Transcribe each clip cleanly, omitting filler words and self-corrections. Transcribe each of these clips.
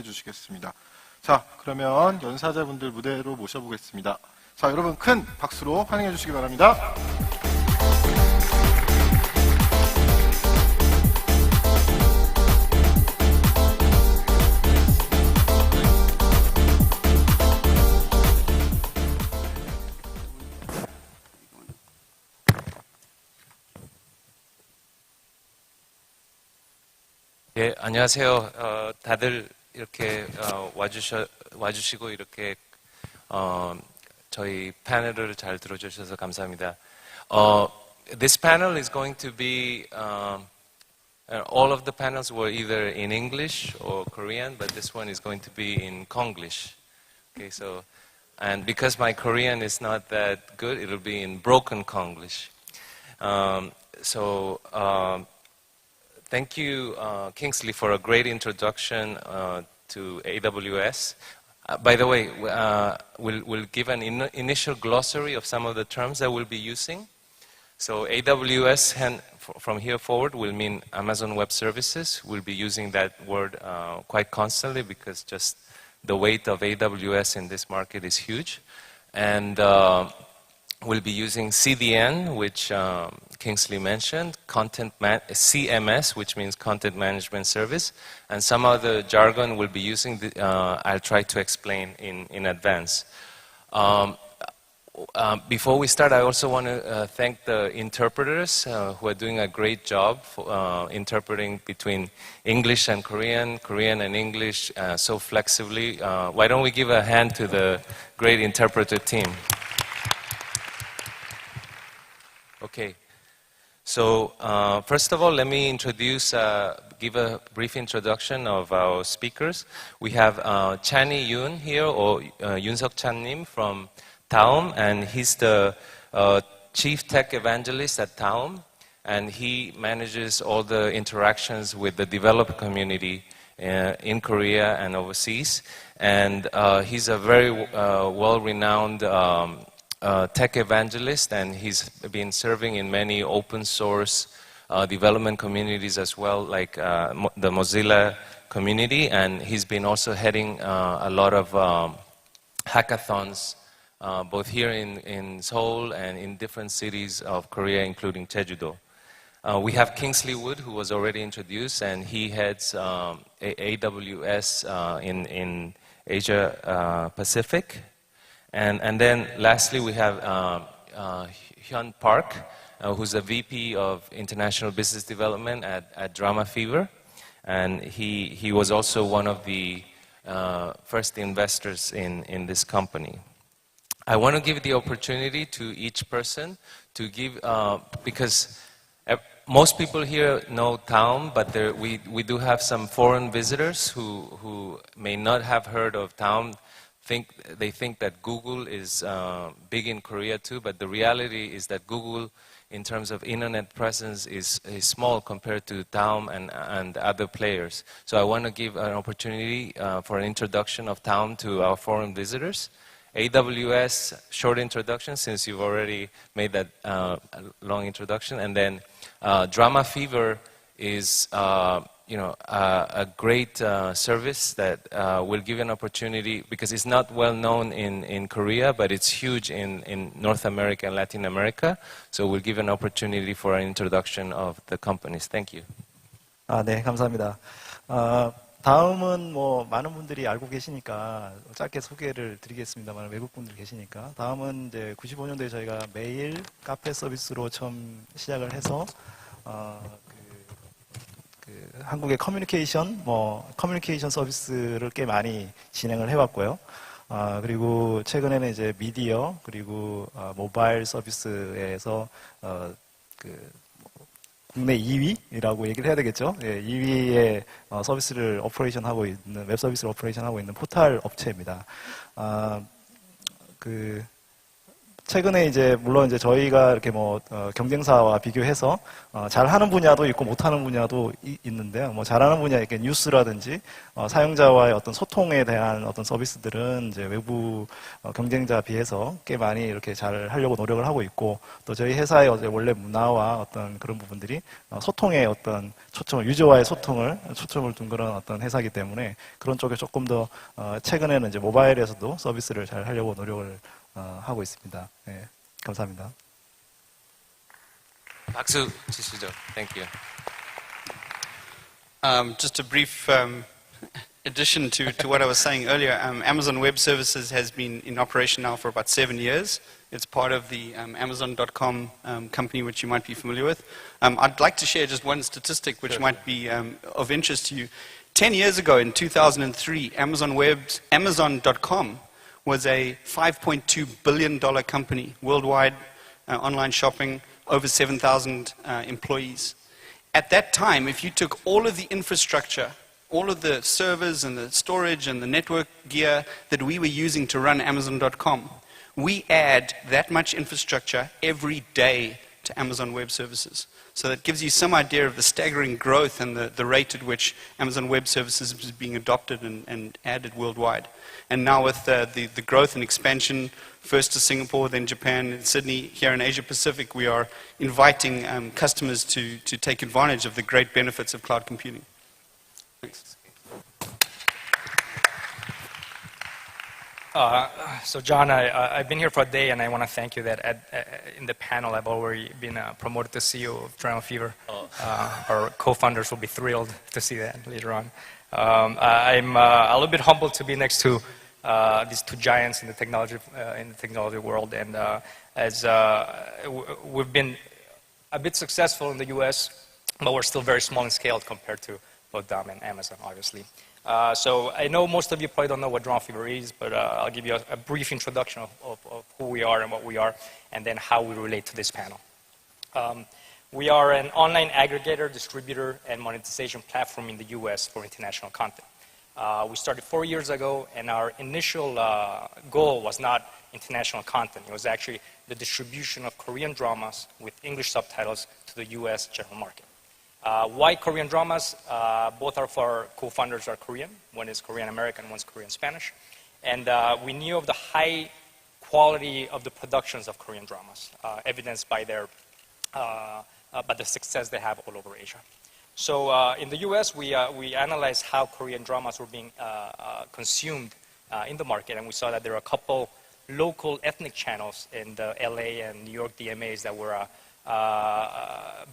해주시겠습니다. 자, 그러면 연사자분들 무대로 모셔보겠습니다. 자, 여러분 큰 박수로 환영해 주시기 바랍니다. 예, 안녕하세요. 다들 이렇게 와주시고 이렇게 저희 패널을 잘 들어주셔서 감사합니다. This panel is going to be all of the panels were either in English or Korean, but this one is going to be in Konglish. Okay, so and because my Korean is not that good, it'll be in broken Konglish. Thank you, Kingsley, for a great introduction to AWS. By the way, we'll give an initial glossary of some of the terms that we'll be using. So AWS, from here forward, will mean Amazon Web Services. We'll be using that word quite constantly because just the weight of AWS in this market is huge. And we'll be using CDN, which Kingsley mentioned, CMS, which means Content Management Service, and some other jargon we'll be using, I'll try to explain in advance. Before we start, I also want to thank the interpreters who are doing a great job for, interpreting between English and Korean, Korean and English so flexibly. Why don't we give a hand to the great interpreter team? Okay. So first of all, let me give a brief introduction of our speakers. We have Chani Yoon here, or Yoon-Seok Chan-nim from Daum, and he's the Chief Tech Evangelist at Daum, and he manages all the interactions with the developer community in Korea and overseas. And he's a very well-renowned tech evangelist, and he's been serving in many open source development communities as well, like the Mozilla community, and he's been also heading a lot of hackathons, both here in Seoul and in different cities of Korea, including Jeju-do. We have Kingsley Wood, who was already introduced, and he heads AWS in Asia Pacific. And then lastly, we have Hyun Park, who's a VP of International Business Development at Drama Fever. And he was also one of the first investors in this company. I want to give the opportunity to each person to give, because most people here know Daum, but we do have some foreign visitors who may not have heard of Daum. They think that Google is big in Korea too, but the reality is that Google, in terms of internet presence, is small compared to Daum and other players. So I want to give an opportunity for an introduction of Daum to our foreign visitors. AWS, short introduction, since you've already made that long introduction, and then Drama Fever is a great service that will give an opportunity, because it's not well known in Korea, but it's huge in North America and Latin America. So we'll give an opportunity for an introduction of the companies. Thank you. 네, 감사합니다. 다음은 많은 분들이 알고 계시니까 짧게 소개를 드리겠습니다만, 외국 분들 계시니까. 다음은 이제 95년도에 저희가 메일 카페 서비스로 처음 시작을 해서 한국의 커뮤니케이션 서비스를 꽤 많이 진행을 해왔고요. 그리고 최근에는 이제 미디어, 그리고 모바일 서비스에서 국내 2위라고 얘기를 해야 되겠죠. 예, 2위의 서비스를 오퍼레이션하고 있는, 웹 서비스를 오퍼레이션하고 있는 포털 업체입니다. 최근에 이제 물론 이제 저희가 이렇게 뭐 경쟁사와 비교해서 잘하는 분야도 있고 못하는 분야도 있는데요. 뭐 잘하는 분야 이렇게 뉴스라든지 사용자와의 어떤 소통에 대한 어떤 서비스들은 이제 외부 경쟁자 비해서 꽤 많이 이렇게 잘 하려고 노력을 하고 있고, 또 저희 회사의 원래 문화와 어떤 그런 부분들이 소통에 어떤 유저와의 초점을 둔 그런 어떤 회사이기 때문에 그런 쪽에 조금 더 최근에는 이제 모바일에서도 서비스를 잘 하려고 노력을 하고 있습니다. 네, 감사합니다. 박수 치시죠. Thank you. Just a brief addition to what I was saying earlier. Amazon Web Services has been in operation now for about 7 years. It's part of the Amazon.com company, which you might be familiar with. I'd like to share just one statistic which might be of interest to you. 10 years ago, in 2003, Amazon.com was a $5.2 billion company, worldwide online shopping, over 7,000 employees. At that time, if you took all of the infrastructure, all of the servers and the storage and the network gear that we were using to run Amazon.com, we add that much infrastructure every day to Amazon Web Services. So that gives you some idea of the staggering growth and the rate at which Amazon Web Services is being adopted and added worldwide. And now with the growth and expansion, first to Singapore, then Japan, and Sydney, here in Asia Pacific, we are inviting customers to take advantage of the great benefits of cloud computing. Thanks. So John, I've been here for a day, and I want to thank you that in the panel I've already been promoted to CEO of Drama Fever. Our co-founders will be thrilled to see that later on. I'm a little bit humbled to be next to these two giants in the technology world, and as we've been a bit successful in the U.S., but we're still very small in scale compared to both Dom and Amazon, obviously. So I know most of you probably don't know what Drama Fever is, but I'll give you a brief introduction of who we are and what we are, and then how we relate to this panel. We are an online aggregator, distributor, and monetization platform in the US for international content. We started 4 years ago, and our initial goal was not international content. It was actually the distribution of Korean dramas with English subtitles to the US general market. Why Korean dramas? Both of our co-founders are Korean. One is Korean American, one's Korean Spanish. And we knew of the high quality of the productions of Korean dramas, evidenced by the success they have all over Asia. So in the US, we analyzed how Korean dramas were being consumed in the market, and we saw that there are a couple local ethnic channels in the LA and New York DMAs that were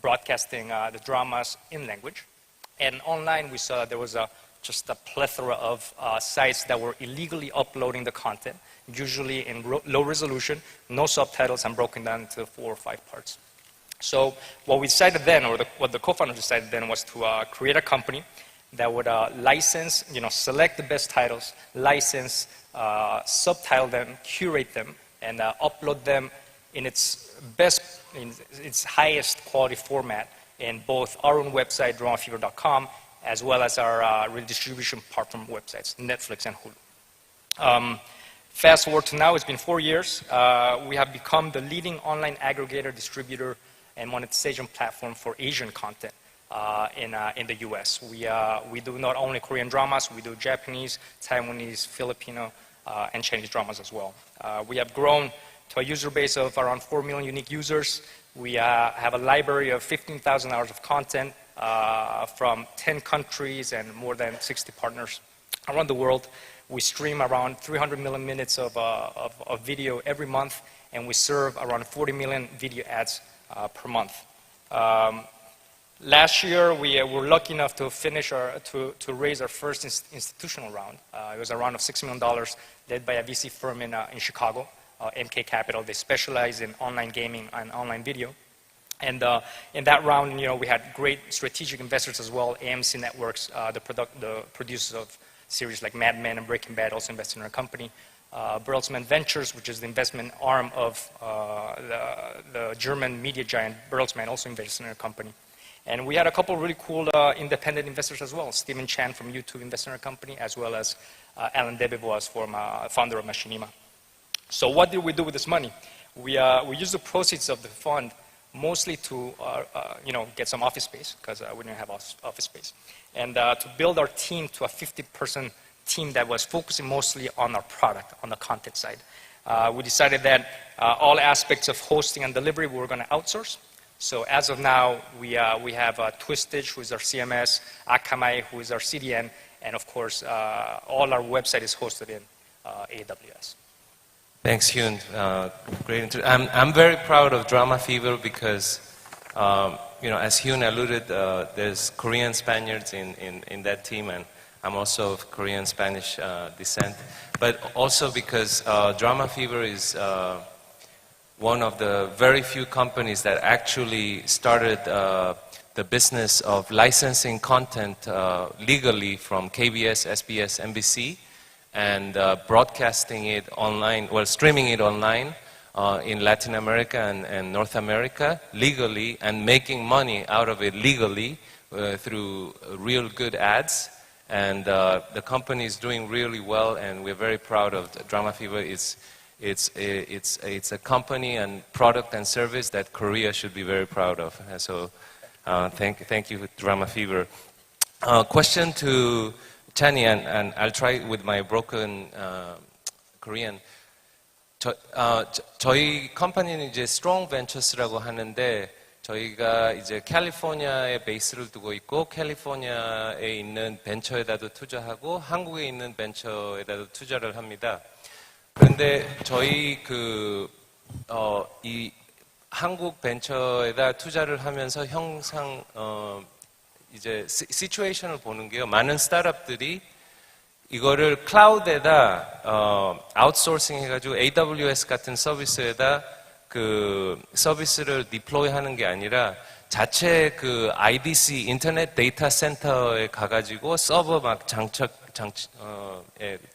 broadcasting the dramas in language. And online, we saw that there was just a plethora of sites that were illegally uploading the content, usually in low resolution, no subtitles, and broken down into 4 or 5 parts. So what we decided then, or what the co-founders decided then, was to create a company that would license, select the best titles, license, subtitle them, curate them, and upload them in its highest quality format in both our own website, dramafever.com, as well as our redistribution platform websites, Netflix and Hulu. Fast forward to now, it's been 4 years. We have become the leading online aggregator, distributor, and monetization platform for Asian content in the US. We do not only Korean dramas, we do Japanese, Taiwanese, Filipino, and Chinese dramas as well. We have grown to a user base of around 4 million unique users. We have a library of 15,000 hours of content from 10 countries and more than 60 partners around the world. We stream around 300 million minutes of video every month, and we serve around 40 million video ads per month. Last year, we were lucky enough to to raise our first institutional round. It was a round of $6 million led by a VC firm in Chicago. MK Capital. They specialize in online gaming and online video. And in that round, we had great strategic investors as well. AMC Networks, the producers of series like Mad Men and Breaking Bad, also invested in our company. Bertelsmann Ventures, which is the investment arm of the German media giant Bertelsmann, also invested in our company. And we had a couple really cool independent investors as well. Stephen Chan from YouTube invested in our company, as well as Alan Debevoise, founder of Machinima. So what did we do with this money? we use the proceeds of the fund mostly to get some office space because we didn't have office space, and to build our team to a 50-person team that was focusing mostly on our product, on the content side. We decided that all aspects of hosting and delivery we were going to outsource. So as of now, we have Twistage, who is our CMS, Akamai, who is our CDN, and of course, all our website is hosted in AWS. Thanks, Hyun. Great. I'm very proud of Drama Fever because, as Hyun alluded, there's Korean Spaniards in that team, and I'm also of Korean Spanish descent. But also because Drama Fever is one of the very few companies that actually started the business of licensing content legally from KBS, SBS, NBC, and broadcasting it online, streaming it online in Latin America and North America legally, and making money out of it legally through real good ads. And the company is doing really well, and we're very proud of Drama Fever. It's a company and product and service that Korea should be very proud of. And so thank you, Drama Fever. Question to Channy, and I'll try with my broken Korean. 저희 컴퍼니는 이제 Strong Ventures라고 하는데, 저희가 이제 캘리포니아에 베이스를 두고 있고, 캘리포니아에 있는 벤처에다도 투자하고, 한국에 있는 벤처에다도 투자를 합니다. 그런데 저희 이 한국 벤처에다 투자를 하면서 항상 이제 시츄에이션을 보는 게요. 많은 스타트업들이 이거를 클라우드에다 아웃소싱 해가지고 AWS 같은 서비스에다 그 서비스를 디플로이하는 게 아니라 자체 그 IDC 인터넷 데이터 센터에 가가지고 서버 막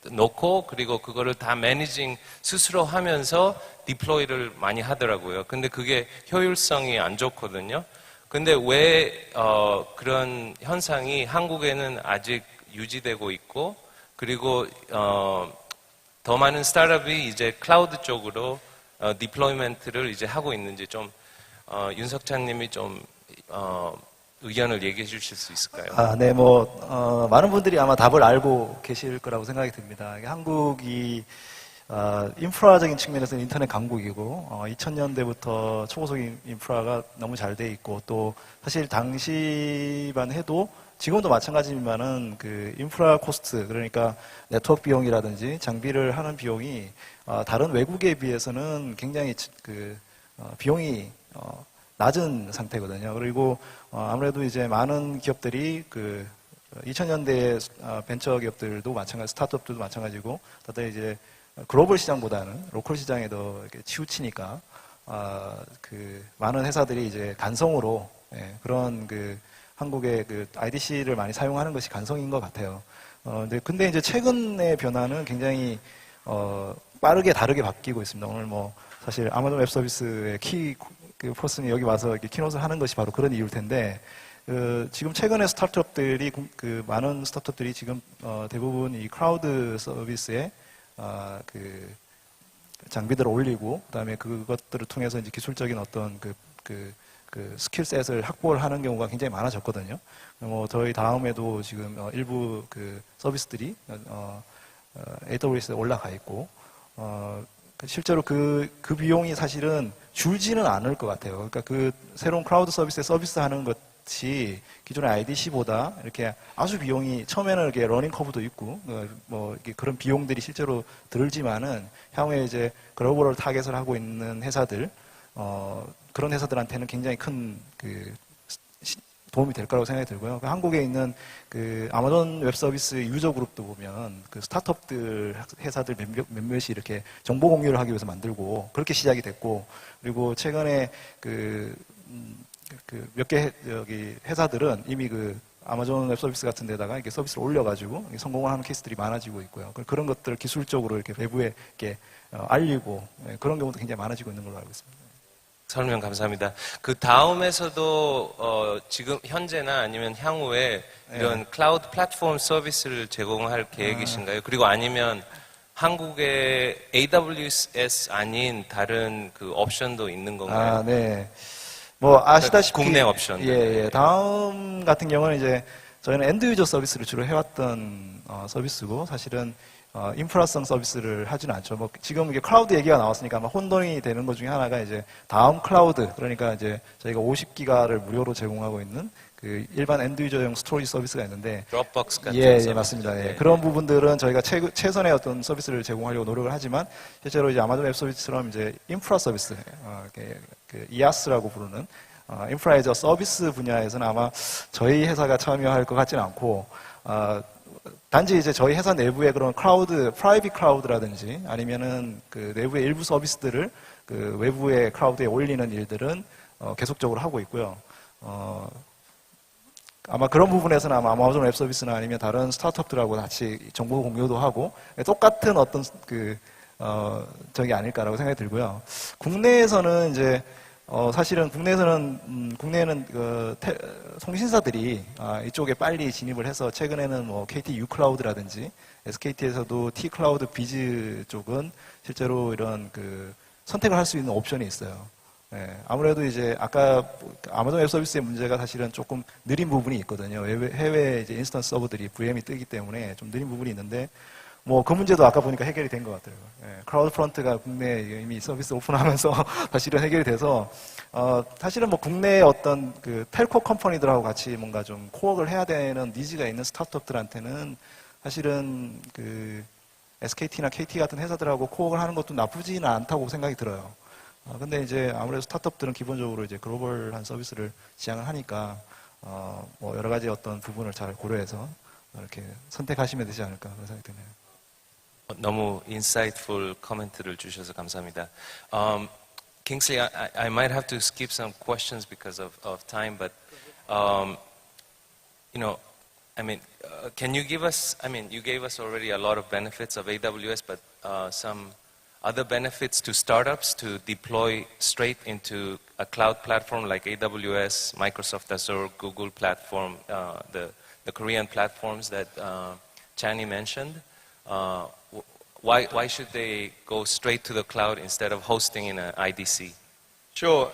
놓고 그리고 그거를 다 매니징 스스로 하면서 디플로이를 많이 하더라고요. 근데 그게 효율성이 안 좋거든요. 근데 왜 그런 현상이 한국에는 아직 유지되고 있고, 그리고 더 많은 스타트업이 이제 클라우드 쪽으로 디플로이먼트를 이제 하고 있는지 좀 윤석찬 님이 좀 의견을 얘기해 주실 수 있을까요? 네, 많은 분들이 아마 답을 알고 계실 거라고 생각이 듭니다. 한국이 인프라적인 측면에서는 인터넷 강국이고 2000년대부터 초고속 인프라가 너무 잘 돼 있고, 또 사실 당시만 해도 지금도 마찬가지지만은 그 인프라 코스트, 그러니까 네트워크 비용이라든지 장비를 하는 비용이 다른 외국에 비해서는 굉장히 비용이 낮은 상태거든요. 그리고 아무래도 이제 많은 기업들이 2000년대 벤처 기업들도 마찬가지, 스타트업들도 마찬가지고, 다들 이제 글로벌 시장보다는 로컬 시장에 더 이렇게 치우치니까 많은 회사들이 이제 간성으로 그런 한국의 IDC를 많이 사용하는 것이 간성인 것 같아요. 근데 이제 최근의 변화는 굉장히 빠르게 다르게 바뀌고 있습니다. 오늘 사실 아마존 웹 서비스의 키 퍼슨이 여기 와서 이렇게 키노트를 하는 것이 바로 그런 이유일 텐데, 지금 최근에 스타트업들이 많은 스타트업들이 지금 대부분 이 클라우드 서비스에 장비들을 올리고, 그다음에 그것들을 통해서 이제 기술적인 어떤 스킬셋을 확보를 하는 경우가 굉장히 많아졌거든요. 저희 다음에도 지금 일부 서비스들이 AWS에 올라가 있고, 실제로 그 비용이 사실은 줄지는 않을 것 같아요. 그러니까 새로운 클라우드 서비스에 서비스하는 것이 기존의 IDC보다 이렇게 아주 비용이 처음에는 이렇게 러닝 커브도 있고 그런 비용들이 실제로 들지만은 향후에 이제 글로벌을 타겟을 하고 있는 회사들, 그런 회사들한테는 굉장히 큰 도움이 될 거라고 생각이 들고요. 한국에 있는 아마존 웹 서비스 유저 그룹도 보면 스타트업들 회사들 몇몇이 이렇게 정보 공유를 하기 위해서 만들고 그렇게 시작이 됐고, 그리고 최근에 몇 개 회사들은 이미 아마존 웹 서비스 같은 데다가 이렇게 서비스를 올려가지고 성공을 하는 케이스들이 많아지고 있고요. 그런 것들을 기술적으로 이렇게 외부에 이렇게 알리고 그런 경우도 굉장히 많아지고 있는 걸로 알고 있습니다. 설명 감사합니다. 그 다음에서도 지금 현재나 아니면 향후에 이런 클라우드 플랫폼 서비스를 제공할 계획이신가요? 그리고 아니면 한국에 AWS 아닌 다른 그 옵션도 있는 건가요? 아, 네. 뭐 아시다시피 국내 옵션. 예. 다음 같은 경우는 이제 저희는 엔드 유저 서비스를 주로 해왔던 서비스고 사실은 인프라성 서비스를 하지는 않죠. 뭐 지금 이게 클라우드 얘기가 나왔으니까 아마 혼돈이 되는 것 중에 하나가 이제 다음 클라우드, 그러니까 이제 저희가 50기가를 무료로 제공하고 있는 그 일반 엔드 유저용 스토리지 서비스가 있는데 드롭박스 같은 예, 서비스. 맞습니다. 예. 네. 그런 부분들은 저희가 최선의 어떤 서비스를 제공하려고 노력을 하지만 실제로 이제 아마존 웹 서비스처럼 이제 인프라 서비스, 그 IaaS라고 부르는 인프라 에저 서비스 분야에서는 아마 저희 회사가 참여할 것 같지는 않고 단지 이제 저희 회사 내부의 그런 클라우드, 프라이빗 클라우드라든지 아니면은 그 내부의 일부 서비스들을 그 외부의 클라우드에 올리는 일들은 계속적으로 하고 있고요. 아마 그런 부분에서는 아마 아마존 웹 서비스나 아니면 다른 스타트업들하고 같이 정보 공유도 하고 똑같은 어떤 저기 아닐까라고 생각이 들고요. 국내에서는 이제 사실은 국내에는 통신사들이 이쪽에 빨리 진입을 해서 최근에는 뭐 KT U 클라우드라든지 SKT에서도 T 클라우드 비즈 쪽은 실제로 이런 그 선택을 할 수 있는 옵션이 있어요. 네, 아무래도 이제 아까 아마존 웹 서비스의 문제가 사실은 조금 느린 부분이 있거든요. 해외 이제 인스턴스 서버들이 VM이 뜨기 때문에 좀 느린 부분이 있는데 뭐 그 문제도 아까 보니까 해결이 된 것 같아요. 예, 클라우드 프런트가 국내에 이미 서비스 오픈하면서 사실은 해결이 돼서 사실은 뭐 국내의 어떤 그 텔코 컴퍼니들하고 같이 뭔가 좀 코워크를 해야 되는 니즈가 있는 스타트업들한테는 사실은 그 SKT나 KT 같은 회사들하고 코워크를 하는 것도 나쁘지는 않다고 생각이 들어요. 근데 이제 아무래도 스타트업들은 기본적으로 이제 글로벌한 서비스를 지향을 하니까 뭐 여러 가지 어떤 부분을 잘 고려해서 이렇게 선택하시면 되지 않을까 그런 생각이 드네요. 너무 insightful 코멘트를 주셔서 감사합니다. Kingsley, I might have to skip some questions because of time, but you know, I mean, can you give us? I mean, you gave us already a lot of benefits of AWS, but some other benefits to startups to deploy straight into a cloud platform like AWS, Microsoft Azure, Google platform, the Korean platforms that Chani mentioned. Why should they go straight to the cloud instead of hosting in an IDC? Sure.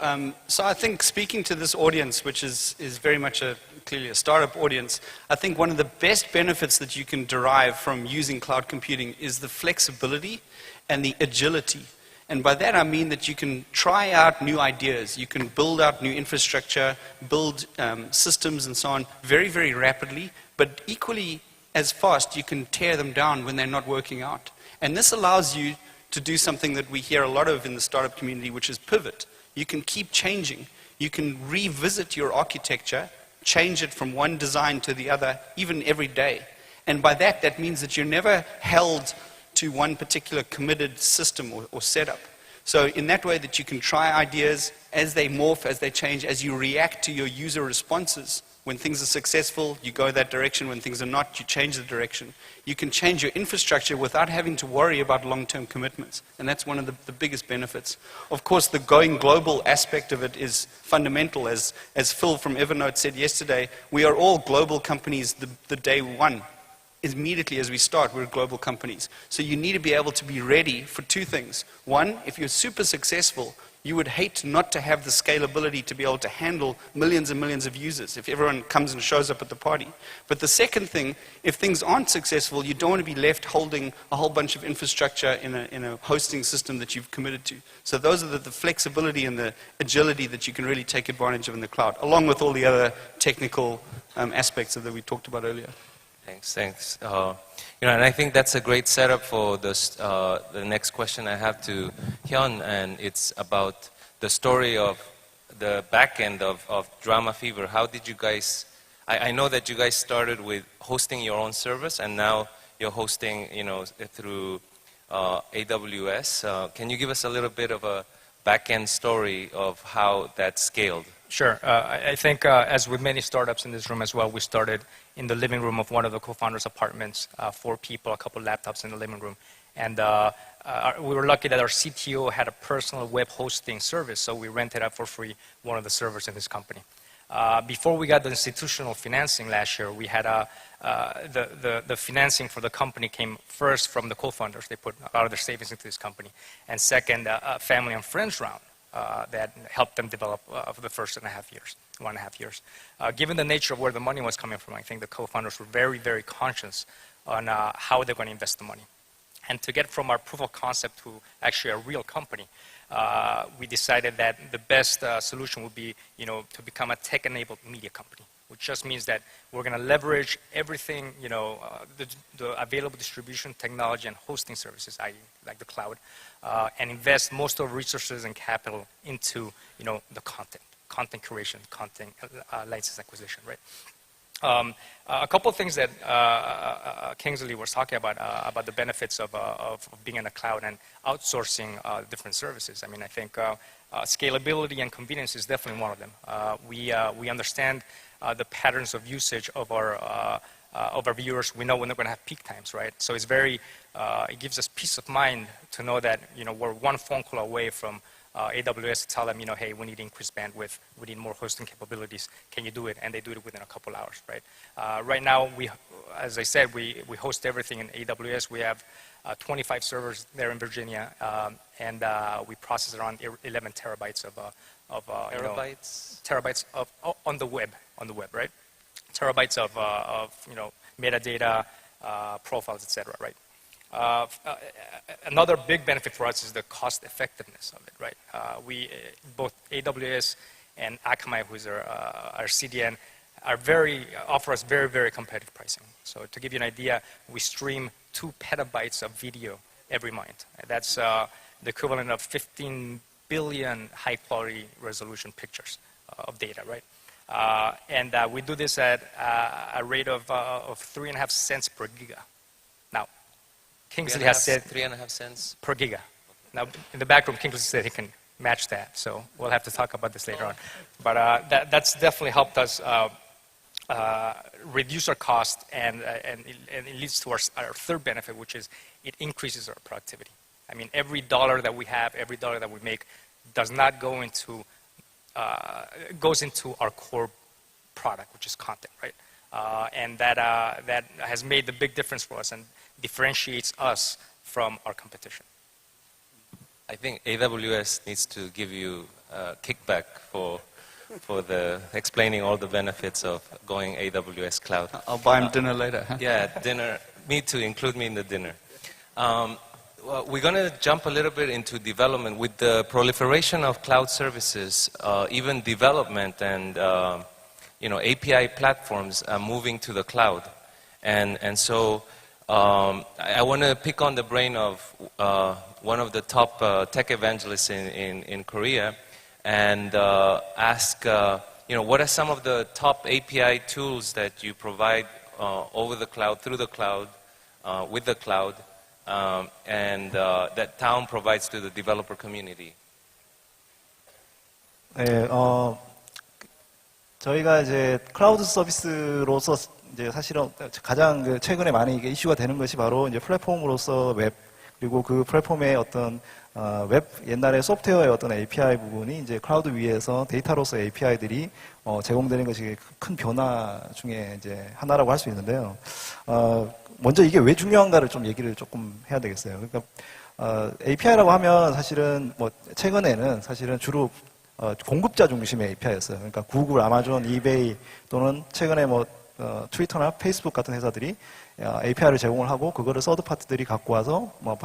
So I think speaking to this audience, which is very much clearly a startup audience, I think one of the best benefits that you can derive from using cloud computing is the flexibility and the agility. And by that I mean that you can try out new ideas, you can build out new infrastructure, build systems and so on very, very rapidly, but equally as fast you can tear them down when they're not working out. And this allows you to do something that we hear a lot of in the startup community, which is pivot. You can keep changing. You can revisit your architecture, change it from one design to the other, even every day. And by that, that means that you're never held to one particular committed system or setup. So in that way that you can try ideas as they morph, as they change, as you react to your user responses. When things are successful, you go that direction. When things are not, you change the direction. You can change your infrastructure without having to worry about long-term commitments. And that's one of the biggest benefits. Of course, the going global aspect of it is fundamental. As Phil from Evernote said yesterday, we are all global companies the day one. Immediately as we start, we're global companies. So you need to be able to be ready for two things. One, if you're super successful, you would hate not to have the scalability to be able to handle millions and millions of users if everyone comes and shows up at the party. But the second thing, if things aren't successful, you don't want to be left holding a whole bunch of infrastructure in a hosting system that you've committed to. So those are the flexibility and the agility that you can really take advantage of in the cloud, along with all the other technical aspects that we talked about earlier. Thanks. And I think that's a great setup for this, the next question I have to Hyun, and it's about the story of the back end of Drama Fever. How did you guys? I know that you guys started with hosting your own service, and now you're hosting, through AWS. Can you give us a little bit of a back end story of how that scaled? Sure. I think, as with many startups in this room as well, we started in the living room of one of the co-founders' apartments, 4 people, a couple laptops in the living room. And we were lucky that our CTO had a personal web hosting service, so we rented out for free one of the servers in this company. Before we got the institutional financing last year, we had the financing for the company came first from the co-founders. They put a lot of their savings into this company. And second, a family and friends round that helped them develop for the first 1.5 years. Given the nature of where the money was coming from, I think the co-founders were very, very conscious on how they're going to invest the money. And to get from our proof of concept to actually a real company, we decided that the best solution would be, to become a tech-enabled media company, which just means that we're going to leverage everything, the available distribution technology and hosting services, i.e. like the cloud, and invest most of our resources and capital into, the content creation, content license acquisition, right? A couple of things that Kingsley was talking about the benefits of being in the cloud and outsourcing different services. I mean, I think scalability and convenience is definitely one of them. We understand the patterns of usage of our viewers. We know when they're going to have peak times, right? So it's it gives us peace of mind to know that we're one phone call away from AWS to tell them, hey, we need increased bandwidth, we need more hosting capabilities. Can you do it? And they do it within a couple hours, right? Right now, as I said, we host everything in AWS. We have 25 servers there in Virginia, and we process around 11 terabytes of terabytes on the web, right? Terabytes of metadata, profiles, etc. Right? Another big benefit for us is the cost effectiveness of it, right? Both AWS and Akamai, who's our CDN, offer us very, very competitive pricing. So to give you an idea, we stream 2 petabytes of video every month. That's the equivalent of 15 billion high-quality resolution pictures of data, right? And we do this at a rate of 3.5 cents per giga. Now, Kingsley has said 3.5 cents per giga. Now, in the back room, Kingsley said he can match that, so we'll have to talk about this later on. But that's definitely helped us reduce our cost, and it leads to our third benefit, which is it increases our productivity. I mean, every dollar that we have, every dollar that we make, does not go into goes into our core product, which is content, right? And that has made the big difference for us and differentiates us from our competition. I think AWS needs to give you a kickback for the explaining all the benefits of going AWS cloud. I'll buy him dinner later. Huh? Yeah, dinner. Me too. Include me in the dinner. Well, we're going to jump a little bit into development. With the proliferation of cloud services, even development and API platforms are moving to the cloud, and so I want to pick on the brain of one of the top tech evangelists in Korea, and ask, what are some of the top API tools that you provide over the cloud, through the cloud, with the cloud, and that Daum provides to the developer community? 네, 저희가 이제 클라우드 서비스로서 이제 사실은 가장 최근에 많이 이게 이슈가 되는 것이 바로 이제 플랫폼으로서 웹, 그리고 그 플랫폼의 어떤 웹 옛날에 소프트웨어의 어떤 API 부분이 이제 클라우드 위에서 데이터로서 API들이 제공되는 것이 큰 변화 중에 이제 하나라고 할 수 있는데요. 먼저 이게 왜 중요한가를 좀 얘기를 조금 해야 되겠어요. 그러니까 API라고 하면 사실은 뭐 최근에는 사실은 주로 공급자 중심의 API였어요. 그러니까 구글, 아마존, 이베이 또는 최근에 뭐 트위터나 페이스북 같은 회사들이 API를 제공을 하고 그거를 서드 파트들이 갖고 와서 뭐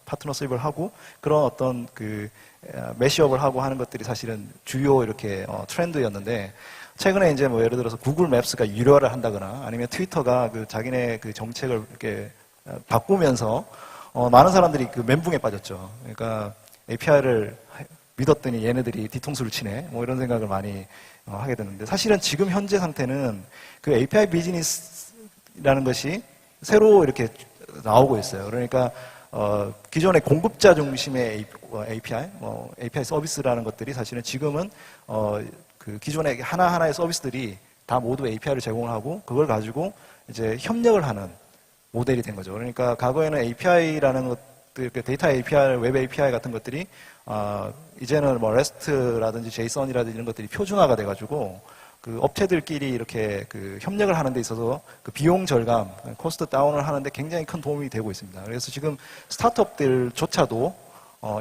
파트너 수입을 하고 그런 어떤 그 매시업을 하고 하는 것들이 사실은 주요 이렇게 트렌드였는데 최근에 이제 뭐 예를 들어서 구글 맵스가 유료화를 한다거나 아니면 트위터가 그 자기네 그 정책을 이렇게 바꾸면서 많은 사람들이 그 멘붕에 빠졌죠. 그러니까 API를 믿었더니 얘네들이 뒤통수를 치네. 뭐 이런 생각을 많이 하게 되는데 사실은 지금 현재 상태는 그 API 비즈니스라는 것이 새로 이렇게 나오고 있어요. 그러니까 기존의 공급자 중심의 API, API 서비스라는 것들이 사실은 지금은 그 기존의 하나하나의 서비스들이 다 모두 API를 제공을 하고 그걸 가지고 이제 협력을 하는 모델이 된 거죠. 그러니까 과거에는 API라는 것들, 데이터 API, 웹 API 같은 것들이 이제는 뭐 REST라든지 JSON이라든지 이런 것들이 표준화가 돼가지고 그 업체들끼리 이렇게 그 협력을 하는 데 있어서 그 비용 절감, 코스트 다운을 하는데 굉장히 큰 도움이 되고 있습니다. 그래서 지금 스타트업들조차도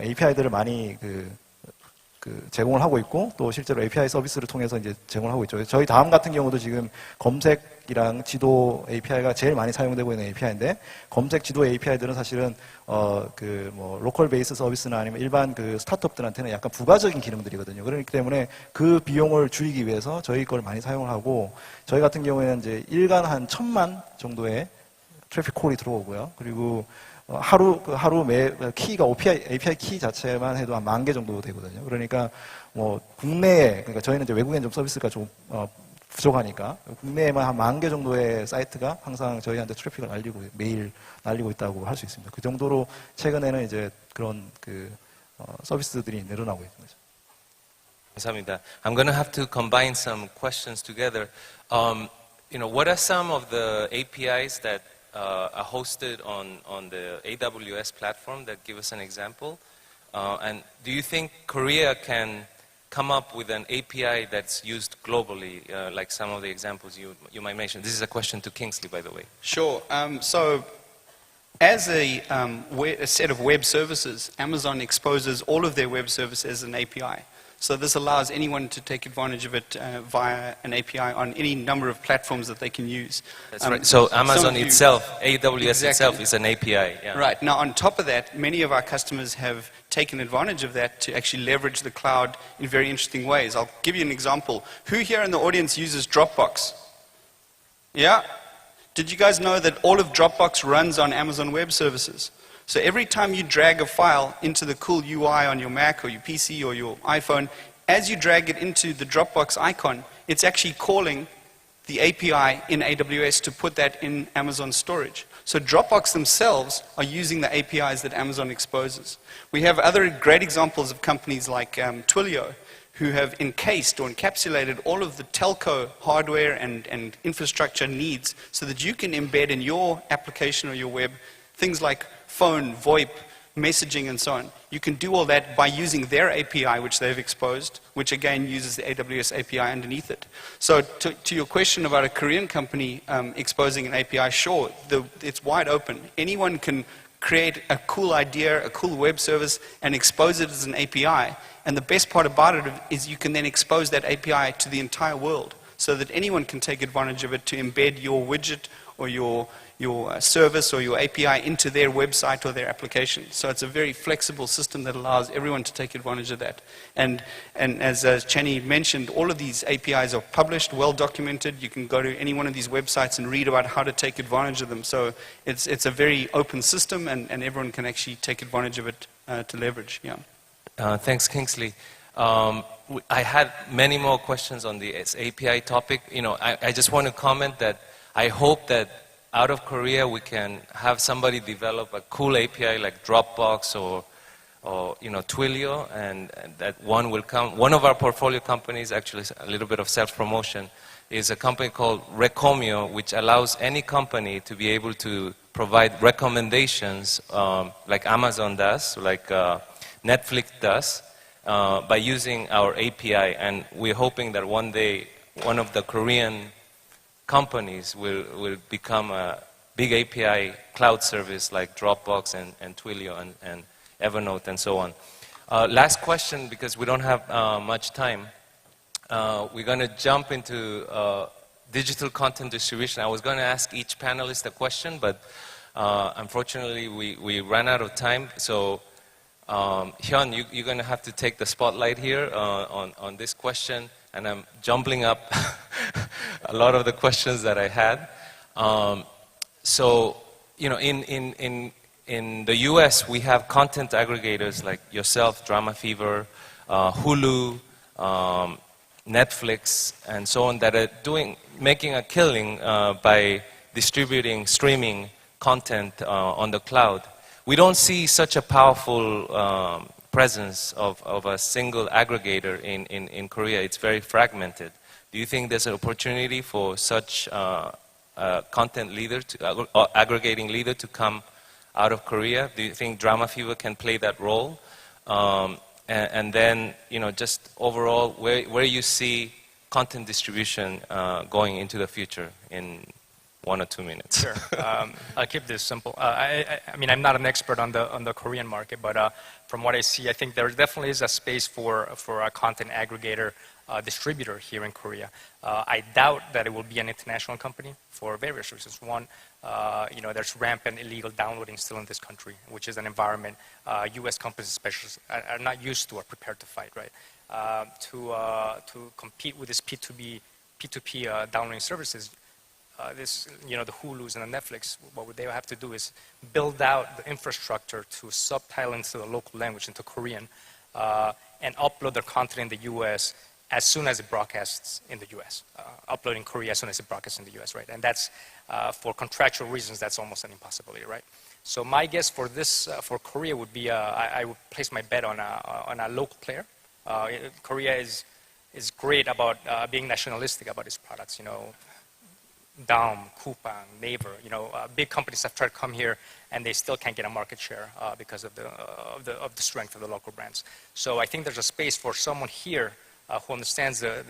API들을 많이 제공을 하고 있고 또 실제로 API 서비스를 통해서 이제 제공을 하고 있죠. 저희 다음 같은 경우도 지금 검색이랑 지도 API가 제일 많이 사용되고 있는 API인데 검색 지도 API들은 사실은 로컬 베이스 서비스나 아니면 일반 그 스타트업들한테는 약간 부가적인 기능들이거든요. 그렇기 때문에 그 비용을 줄이기 위해서 저희 걸 많이 사용을 하고 저희 같은 경우에는 이제 일간 한 1000만 정도의 트래픽 콜이 들어오고요. 그리고 하루 매 키가 API 키 자체만 해도 한 10,000개 정도 되거든요. 그러니까 뭐 국내에 그러니까 저희는 이제 외국엔 좀 서비스가 좀 부족하니까 국내에만 한 10,000개 정도의 사이트가 항상 저희한테 트래픽을 매일 날리고 있다고 할 수 있습니다. 그 정도로 최근에는 이제 그런 서비스들이 늘어나고 있는 거죠. 감사합니다. I'm going to have to combine some questions together. What are some of the APIs that are hosted on the AWS platform that give us an example? And do you think Korea can come up with an API that's used globally, like some of the examples you might mention? This is a question to Kingsley, by the way. Sure. So, as a set of web services, Amazon exposes all of their web services as an API. So this allows anyone to take advantage of it via an API on any number of platforms that they can use. That's right. So Amazon itself, AWS Exactly. itself is an API. Yeah. Right. Now, on top of that, many of our customers have taken advantage of that to actually leverage the cloud in very interesting ways. I'll give you an example. Who here in the audience uses Dropbox? Yeah? Did you guys know that all of Dropbox runs on Amazon Web Services? So every time you drag a file into the cool UI on your Mac or your PC or your iPhone, as you drag it into the Dropbox icon, it's actually calling the API in AWS to put that in Amazon storage. So Dropbox themselves are using the APIs that Amazon exposes. We have other great examples of companies like Twilio, who have encased or encapsulated all of the telco hardware and infrastructure needs so that you can embed in your application or your web things like phone, VoIP, messaging, and so on. You can do all that by using their API, which they've exposed, which again uses the AWS API underneath it. So to your question about a Korean company exposing an API, sure, it's wide open. Anyone can create a cool idea, a cool web service, and expose it as an API. And the best part about it is you can then expose that API to the entire world so that anyone can take advantage of it to embed your widget or your service or your API into their website or their application. So it's a very flexible system that allows everyone to take advantage of that. And as Chani mentioned, all of these APIs are published, well documented. You can go to any one of these websites and read about how to take advantage of them. So it's a very open system and everyone can actually take advantage of it to leverage. Yeah. Thanks, Kingsley. I had many more questions on the API topic. I just want to comment that I hope that out of Korea we can have somebody develop a cool API like Dropbox or Twilio, and that one will come. One of our portfolio companies, actually a little bit of self-promotion, is a company called Recomio, which allows any company to be able to provide recommendations like Amazon does, like Netflix does, by using our API. And we're hoping that one day one of the Korean companies will become a big API cloud service like Dropbox and Twilio and Evernote and so on. Last question, because we don't have much time. We're going to jump into digital content distribution. I was going to ask each panelist a question, but unfortunately we ran out of time. So Hyun, you're going to have to take the spotlight here on this question. And I'm jumbling up a lot of the questions that I had. In the US, we have content aggregators like yourself, Drama Fever, Hulu, Netflix, and so on that are making a killing by distributing, streaming content on the cloud. We don't see such a powerful presence of a single aggregator in Korea. It's very fragmented. Do you think there's an opportunity for such content leader, aggregating leader to come out of Korea? Do you think Drama Fever can play that role? And then, just overall, where you see content distribution going into the future in 1 or 2 minutes? Sure. I'll keep this simple. I mean, I'm not an expert on the Korean market, but from what I see, I think there definitely is a space for a content aggregator distributor here in Korea. I doubt that it will be an international company for various reasons. One, there's rampant illegal downloading still in this country, which is an environment U.S. companies especially are not used to or prepared to fight, right? To compete with this P2P downloading services, the Hulus and the Netflix, what they have to do is build out the infrastructure to subtitle into the local language, into Korean, and upload their content in the U.S. as soon as it broadcasts in the U.S. Upload in Korea as soon as it broadcasts in the U.S., right? And that's, for contractual reasons, that's almost an impossibility, right? So my guess for this, for Korea would be, I would place my bet on a local player. Korea is great about being nationalistic about its products, Daum, Coupang, Naver, big companies have tried to come here and they still can't get a market share because of the strength of the local brands. So I think there's a space for someone here who understands the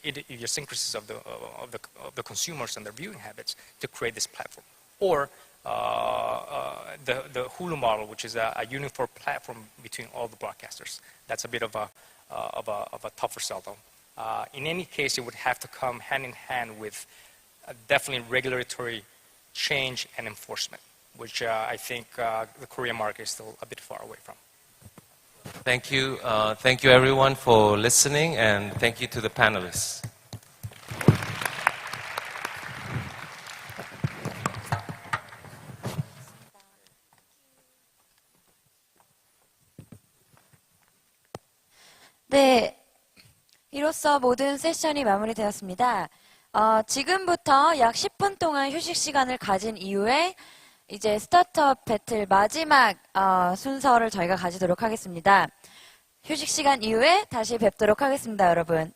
idiosyncrasies of the consumers and their viewing habits to create this platform. Or the Hulu model, which is a uniform platform between all the broadcasters. That's a bit of a tougher sell, though. In any case, it would have to come hand in hand with definitely regulatory change and enforcement, which I think the Korean market is still a bit far away from. Thank you. Thank you, everyone, for listening, and thank you to the panelists. 네, 이로써 모든 세션이 마무리되었습니다. 지금부터 약 10분 동안 휴식 시간을 가진 이후에 이제 스타트업 배틀 마지막 순서를 저희가 가지도록 하겠습니다. 휴식 시간 이후에 다시 뵙도록 하겠습니다, 여러분.